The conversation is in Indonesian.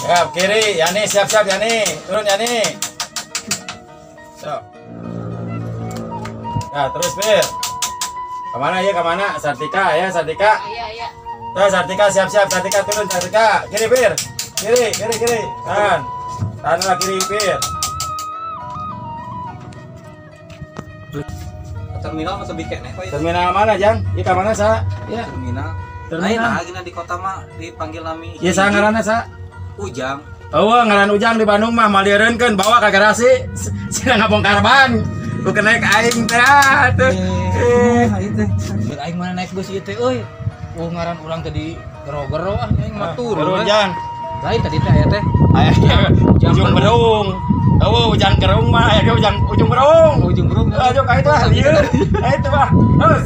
Ya, kiri, Yani siap-siap Yani. Turun Yani. So. Ya, terus Pir. Kemana ya, kemana? Sartika ya, Sartika. Iya. Ya, Sartika siap-siap, Sartika turun, Sartika. Kiri Pir. Kiri. Tahan lah kiri Pir. Terminal masa bikin apa itu? Terminal mana, Jang? Iya, ke mana, Sa? Ya. Terminal. Lain lagi di kota mah dipanggil nami. Iya, Sa ngaranna, Sa? Ujang. Oh, ngaran Ujang di Bandung mah malieureunkeun bawa ka garasi. Sina ngabongkar ban. Ku naik aing teh atuh. Itu. Biar aing mana naik bus ieu teh euy. Ngaran urang teh di gero-gero aing mah turun. Jang. Lain tadi teh aya teh. Aya ujung berung. Oh, ujang kerung mah aya ujung berung. Ujung berung. Ayo ka itu lah. Ieu. Itu mah. Terus.